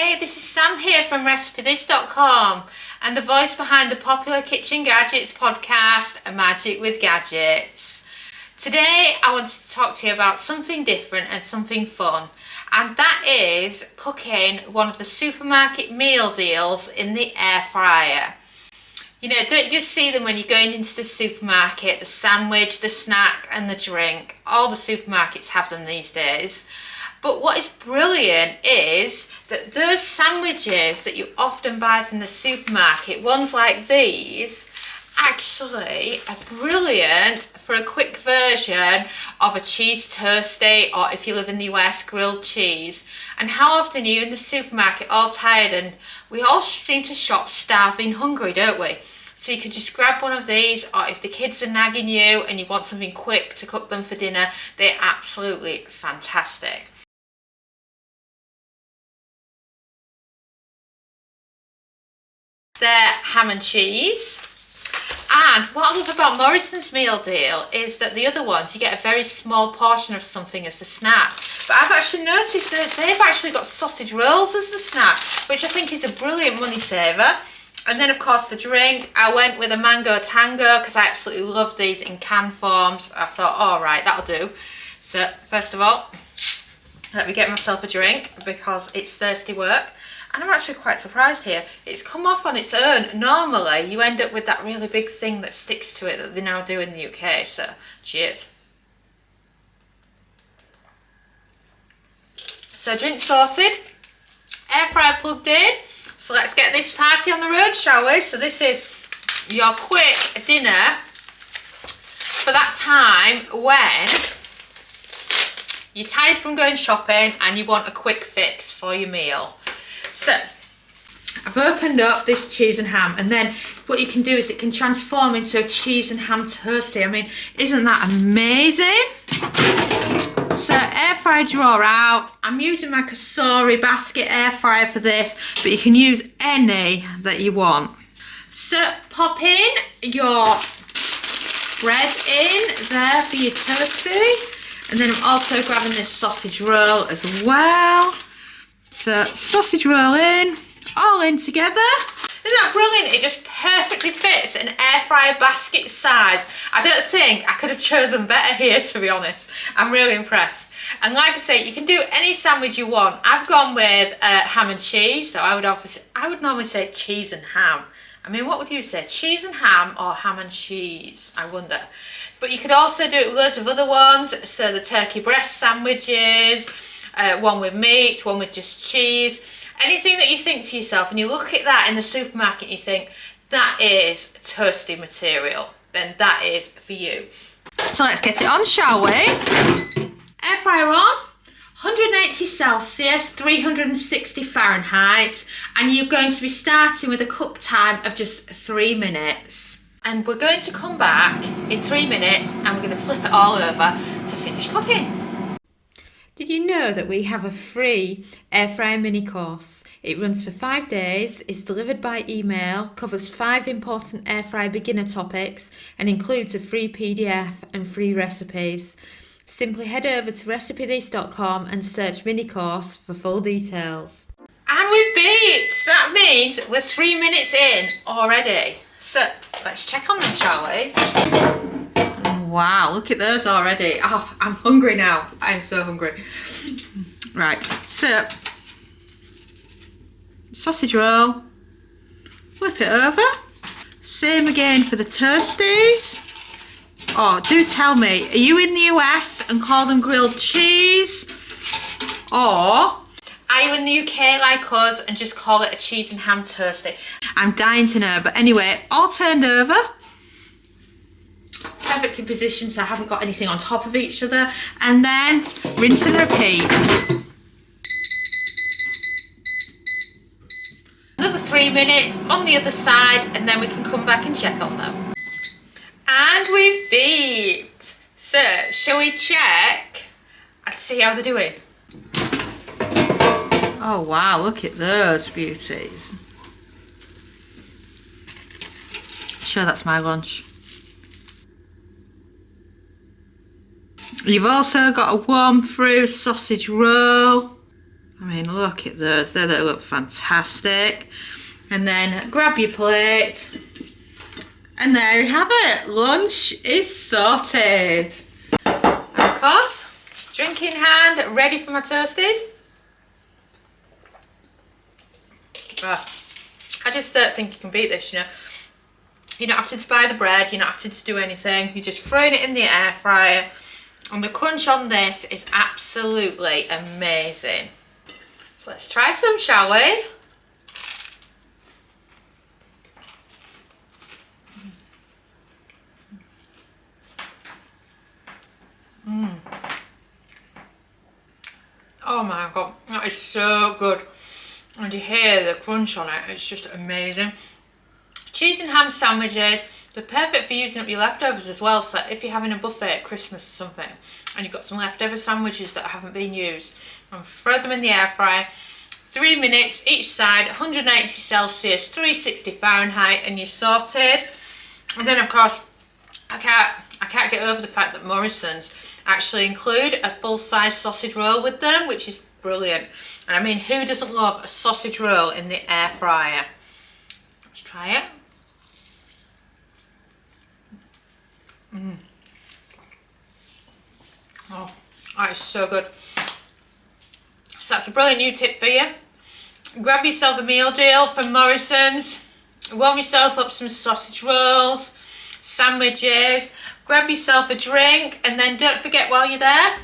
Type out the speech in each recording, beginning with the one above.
Hey, this is Sam here from RecipeThis.com and the voice behind the popular Kitchen Gadgets podcast, Magic with Gadgets. Today I wanted to talk to you about something different and something fun, and that is cooking one of the supermarket meal deals in the air fryer. You know, don't you just see them when you're going into the supermarket, the sandwich, the snack and the drink. All the supermarkets have them these days. But what is brilliant is that those sandwiches that you often buy from the supermarket, ones like these, actually are brilliant for a quick version of a cheese toastie, or if you live in the US, grilled cheese. And how often are you in the supermarket all tired, and we all seem to shop starving hungry, don't we? So you could just grab one of these, or if the kids are nagging you and you want something quick to cook them for dinner, they're absolutely fantastic. They're ham and cheese. And what I love about Morrisons meal deal is that the other ones, you get a very small portion of something as the snack. But I've actually noticed that they've actually got sausage rolls as the snack, which I think is a brilliant money saver. And then of course the drink, I went with a mango tango because I absolutely love these in can forms. I thought, all right, that'll do. So first of all, let me get myself a drink because it's thirsty work. And I'm actually quite surprised here. It's come off on its own. Normally, you end up with that really big thing that sticks to it that they now do in the UK. So, cheers. So, drink sorted. Air fryer plugged in. So, let's get this party on the road, shall we? So, this is your quick dinner for that time when you're tired from going shopping and you want a quick fix for your meal. So, I've opened up this cheese and ham, and then what you can do is it can transform into a cheese and ham toastie. I mean, isn't that amazing? So, air fryer drawer out. I'm using my Kasori basket air fryer for this, but you can use any that you want. So, pop in your bread in there for your toastie, and then I'm also grabbing this sausage roll as well. So, sausage roll in, all in together. Isn't that brilliant? It just perfectly fits an air fryer basket size. I don't think I could have chosen better here, to be honest. I'm really impressed. And like I say, you can do any sandwich you want. I've gone with ham and cheese, so I would normally say cheese and ham. I mean, what would you say? Cheese and ham or ham and cheese? I wonder. But you could also do it with loads of other ones. So the turkey breast sandwiches, one with meat, one with just cheese. Anything that you think to yourself and you look at that in the supermarket and you think, that is toasty material, then that is for you. So let's get it on, shall we? Air fryer on, 180 Celsius, 360 Fahrenheit, and you're going to be starting with a cook time of just 3 minutes. And we're going to come back in 3 minutes and we're going to flip it all over to finish cooking. Did you know that we have a free air fryer mini course? It runs for 5 days, is delivered by email, covers 5 important air fryer beginner topics, and includes a free PDF and free recipes. Simply head over to RecipeThis.com and search mini course for full details. And we've beat! That means we're 3 minutes in already. So let's check on them, shall we? Wow, look at those already. Oh, I'm hungry now. I'm so hungry. Right, so sausage roll, flip it over. Same again for the toasties. Oh, do tell me, are you in the US and call them grilled cheese? Or are you in the UK like us and just call it a cheese and ham toastie? I'm dying to know, but anyway, all turned over. Perfect in position, so I haven't got anything on top of each other, and then rinse and repeat. Another 3 minutes on the other side, and then we can come back and check on them. And we've beat. So shall we check and see how they're doing? Oh wow, look at those beauties. Sure, that's my lunch. You've also got a warm through sausage roll. I mean, look at those. They look fantastic. And then grab your plate. And there you have it. Lunch is sorted. And of course, drink in hand, ready for my toasties. I just don't think you can beat this, you know. You're not having to buy the bread, you're not having to do anything. You're just throwing it in the air fryer. And the crunch on this is absolutely amazing. So let's try some, shall we? Oh my god, that is so good. And you hear the crunch on it, it's just amazing. Cheese and ham sandwiches, they're perfect for using up your leftovers as well. So if you're having a buffet at Christmas or something, and you've got some leftover sandwiches that haven't been used, and throw them in the air fryer. 3 minutes each side, 180 Celsius, 360 Fahrenheit, and you're sorted. And then of course, I can't get over the fact that Morrisons actually include a full-size sausage roll with them, which is brilliant. And I mean, who doesn't love a sausage roll in the air fryer? Let's try it. Oh, that is so good. So that's a brilliant new tip for you. Grab yourself a meal deal from Morrisons. Warm yourself up some sausage rolls, sandwiches. Grab yourself a drink, and then don't forget while you're there,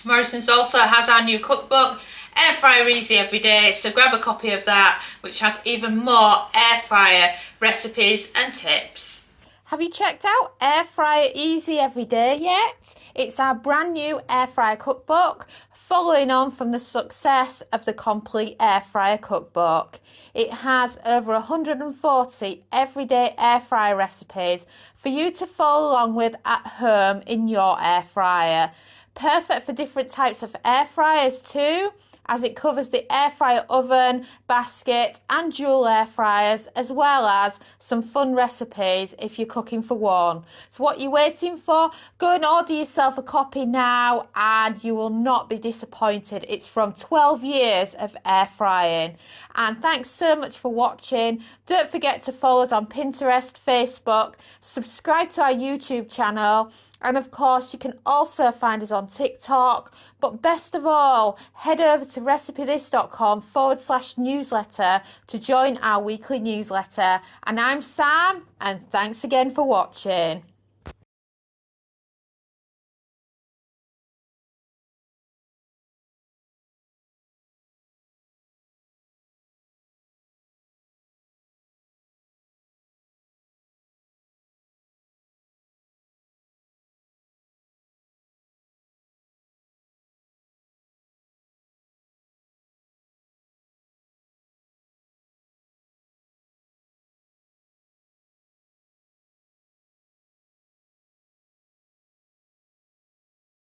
Morrisons also has our new cookbook, Air Fryer Easy Every Day, so grab a copy of that, which has even more air fryer recipes and tips. Have you checked out Air Fryer Easy Every Day yet? It's our brand new air fryer cookbook, following on from the success of the complete air fryer cookbook. It has over 140 everyday air fryer recipes for you to follow along with at home in your air fryer. Perfect for different types of air fryers too, as it covers the air fryer oven, basket and dual air fryers, as well as some fun recipes if you're cooking for one. So what you're waiting for? Go and order yourself a copy now and you will not be disappointed. It's from 12 years of air frying. And thanks so much for watching. Don't forget to follow us on Pinterest, Facebook, subscribe to our YouTube channel, and of course, you can also find us on TikTok. But best of all, head over to recipethis.com/newsletter to join our weekly newsletter. And I'm Sam, and thanks again for watching.